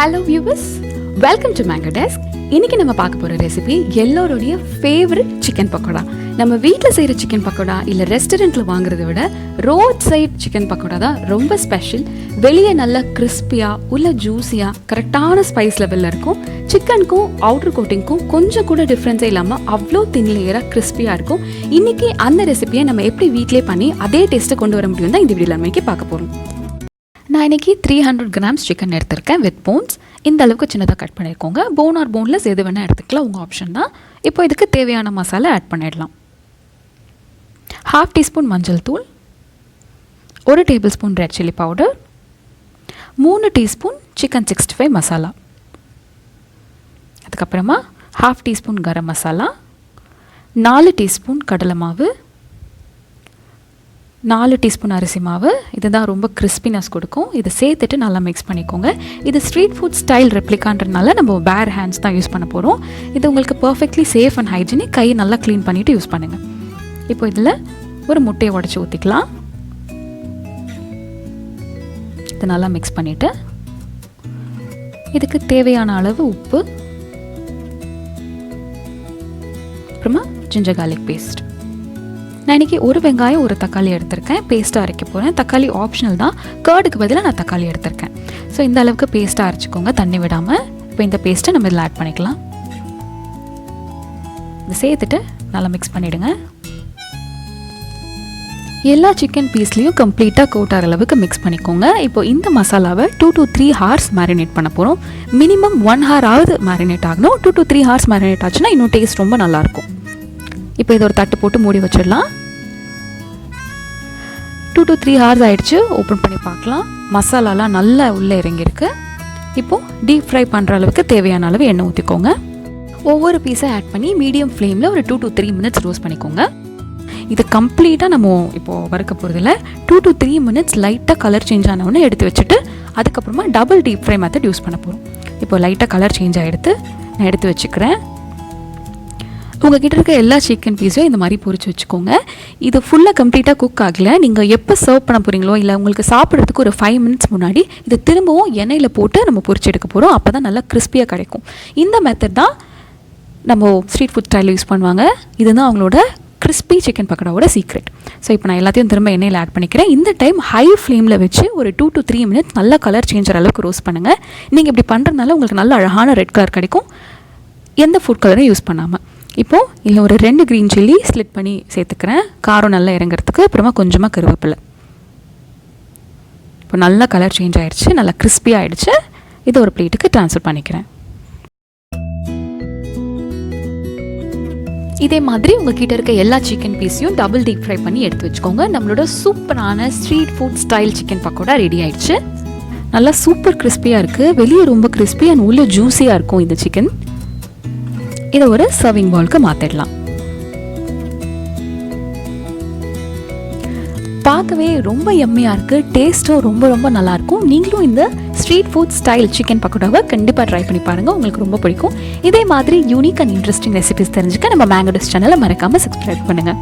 Hello viewers, welcome to mango desk. இன்றைக்கி நம்ம பார்க்க போகிற ரெசிபி எல்லோருடைய ஃபேவரட் சிக்கன் பக்கோடா. நம்ம வீட்டில் செய்கிற சிக்கன் பக்கோடா இல்லை ரெஸ்டாரண்ட்டில் வாங்குறத விட ரோட் சைட் சிக்கன் பக்கோடா தான் ரொம்ப ஸ்பெஷல். வெளியே நல்லா கிறிஸ்பியாக உள்ள ஜூஸியாக கரெக்டான ஸ்பைஸ் லெவலில் இருக்கும். சிக்கனுக்கும் அவுட்டர் கோட்டிங்க்கும் கொஞ்சம் கூட டிஃப்ரென்ஸே இல்லாமல் அவ்வளோ தின் லேயராக கிறிஸ்பியாக இருக்கும். இன்றைக்கி அந்த ரெசிபியை நம்ம எப்படி வீட்டிலே பண்ணி அதே டேஸ்ட்டை கொண்டு வர முடியும் தான் இந்த வீடியோவில் நம்ம இன்றைக்கி பார்க்க போகிறோம். நான் இன்றைக்கி 300 கிராம்ஸ் சிக்கன் எடுத்திருக்கேன் வித் போன்ஸ். இந்த அளவுக்கு சின்னதாக கட் பண்ணியிருக்கோங்க. போன் ஆர் போன்லெஸ் எது வேணால் எடுத்துக்கலாம், உங்கள் ஆப்ஷன் தான். இப்போ இதுக்கு தேவையான மசாலா ஆட் பண்ணிடலாம். 1/2 டீஸ்பூன் மஞ்சள் தூள், 1 table spoon red chilli powder, 3 teaspoon chicken 65 masala, அதுக்கப்புறமா 1/2 டீஸ்பூன் கரம் மசாலா, 4 டீஸ்பூன் கடலை மாவு, 4 டீஸ்பூன் அரிசி மாவு. இதுதான் ரொம்ப கிறிஸ்பினஸ் கொடுக்கும். இதை சேர்த்துட்டு நல்லா மிக்ஸ் பண்ணிக்கோங்க. இது ஸ்ட்ரீட் ஃபுட் ஸ்டைல் ரெப்ளிகான்றதுனால நம்ம பேர் ஹேண்ட்ஸ் தான் யூஸ் பண்ண போகிறோம். இது உங்களுக்கு பர்ஃபெக்ட்லி சேஃப் அண்ட் ஹைஜீனிக். கை நல்லா க்ளீன் பண்ணிவிட்டு யூஸ் பண்ணுங்கள். இப்போ இதில் ஒரு முட்டையை உடச்சி ஊற்றிக்கலாம். இதை நல்லா மிக்ஸ் பண்ணிவிட்டு இதுக்கு தேவையான அளவு உப்பு, அப்புறமா ஜிஞ்சர் கார்லிக் பேஸ்ட். நான் இன்றைக்கி ஒரு வெங்காயம் ஒரு தக்காளி எடுத்திருக்கேன். பேஸ்ட்டாக அரைக்க போகிறேன். தக்காளி ஆப்ஷனல் தான். கர்டுக்கு பதிலாக நான் தக்காளி எடுத்திருக்கேன். ஸோ இந்த அளவுக்கு பேஸ்ட்டாக அரைச்சிக்கோங்க, தண்ணி விடாமல். இப்போ இந்த பேஸ்ட்டை நம்ம இதில் ஆட் பண்ணிக்கலாம். இதை சேர்த்துட்டு நல்லா மிக்ஸ் பண்ணிவிடுங்க. எல்லா சிக்கன் பீஸ்லேயும் கம்ப்ளீட்டாக கோட் ஆகிற அளவுக்கு மிக்ஸ் பண்ணிக்கோங்க. இப்போ இந்த மசாலாவை 2 to 3 ஹார்ஸ் மேரினேட் பண்ண போகிறோம். மினிமம் 1 hour ஆகுது மேரினேட் ஆகணும். 2 to 3 ஹார்ஸ் மேரினேட் ஆச்சுன்னா இன்னும் டேஸ்ட் ரொம்ப நல்லாயிருக்கும். இப்போ இதை ஒரு தட்டு போட்டு மூடி வச்சிடலாம். 2 to 3 ஹார்ஸ் ஆகிடுச்சு. ஓப்பன் பண்ணி பார்க்கலாம். மசாலாலாம் நல்லா உள்ளே இறங்கியிருக்கு. இப்போது டீப் ஃப்ரை பண்ணுற அளவுக்கு தேவையான அளவு எண்ணெய் ஊற்றிக்கோங்க. ஒவ்வொரு பீஸை ஆட் பண்ணி மீடியம் ஃப்ளேமில் ஒரு 2 to 3 மினிட்ஸ் ரோஸ்ட் பண்ணிக்கோங்க. இது கம்ப்ளீட்டாக நம்ம இப்போது வறுக்க போகிறதில்ல. 2 to 3 மினிட்ஸ் லைட்டாக கலர் சேஞ்ச் ஆனவுடனே எடுத்து வச்சுட்டு அதுக்கப்புறமா double deep fry method use பண்ண போகிறோம். இப்போ லைட்டாக கலர் சேஞ்ச் ஆகிடுத்து நான் எடுத்து வச்சுக்கிறேன். உங்கள்கிட்ட இருக்க எல்லா சிக்கன் பீஸையும் இந்த மாதிரி பொரிச்சு வச்சுக்கோங்க. இது ஃபுல்லாக கம்ப்ளீட்டாக குக் ஆகலை. நீங்கள் எப்போ சர்வ் பண்ண போகிறீங்களோ இல்லை உங்களுக்கு சாப்பிட்றதுக்கு ஒரு 5 மினிட்ஸ் முன்னாடி இது திரும்பவும் எண்ணெயில் போட்டு நம்ம பொரிச்சு எடுக்க போகிறோம். அப்போ தான் நல்லா கிறிஸ்பியாக கிடைக்கும். இந்த மெத்தட் தான் நம்ம ஸ்ட்ரீட் ஃபுட் ஸ்டைலில் யூஸ் பண்ணுவாங்க. இதுதான் அவங்களோட கிறிஸ்பி சிக்கன் பக்கோடாவோட சீக்ரெட். ஸோ இப்போ நான் எல்லாத்தையும் திரும்ப எண்ணெயில் ஆட் பண்ணிக்கிறேன். இந்த டைம் ஹை ஃப்ளேமில் வச்சு ஒரு 2 to 3 மினிட்ஸ் நல்லா கலர் சேஞ்ச் ஆகிற அளவுக்கு ரோஸ்ட் பண்ணுங்கள். நீங்கள் இப்படி பண்ணுறதுனால உங்களுக்கு நல்ல அழகான ரெட் கலர் கிடைக்கும், எந்த ஃபுட் கலரும் யூஸ் பண்ணாமல். இப்போது இதில் ஒரு 2 க்ரீன் சில்லி ஸ்லிட் பண்ணி சேர்த்துக்கிறேன், காரம் நல்லா இறங்கிறதுக்கு. அப்புறமா கொஞ்சமாக கருவேப்பிலை. இப்போ நல்லா கலர் சேஞ்ச் ஆகிடுச்சு, நல்லா கிறிஸ்பியாக ஆகிடுச்சு. இதை ஒரு பிளேட்டுக்கு ட்ரான்ஸ்ஃபர் பண்ணிக்கிறேன். இதே மாதிரி உங்ககிட்ட இருக்க எல்லா சிக்கன் பீஸையும் டபுள் டீப் ஃப்ரை பண்ணி எடுத்து வச்சுக்கோங்க. நம்மளோட சூப்பரான street food style chicken pakoda ready ஆயிடுச்சு. நல்லா சூப்பர் கிறிஸ்பியாக இருக்குது. வெளியே ரொம்ப கிறிஸ்பி அண்ட் உள்ள ஜூஸியாக இருக்கும் இந்த சிக்கன். இதை ஒரு சர்விங் பவுலுக்கு மாற்றிடலாம். பார்க்கவே ரொம்ப எம்மையாக இருக்குது. டேஸ்ட்டும் ரொம்ப ரொம்ப நல்லாயிருக்கும். நீங்களும் இந்த ஸ்ட்ரீட் ஃபுட் ஸ்டைல் சிக்கன் பக்கோடாவை கண்டிப்பாக ட்ரை பண்ணி பாருங்கள், உங்களுக்கு ரொம்ப பிடிக்கும். இதே மாதிரி யூனிக் அண்ட் இன்ட்ரெஸ்டிங் ரெசிபிஸ் தெரிஞ்சுக்க நம்ம மேங்கோ டெஸ்க் சேனலை மறக்காமல் சப்ஸ்கிரைப் பண்ணுங்கள்.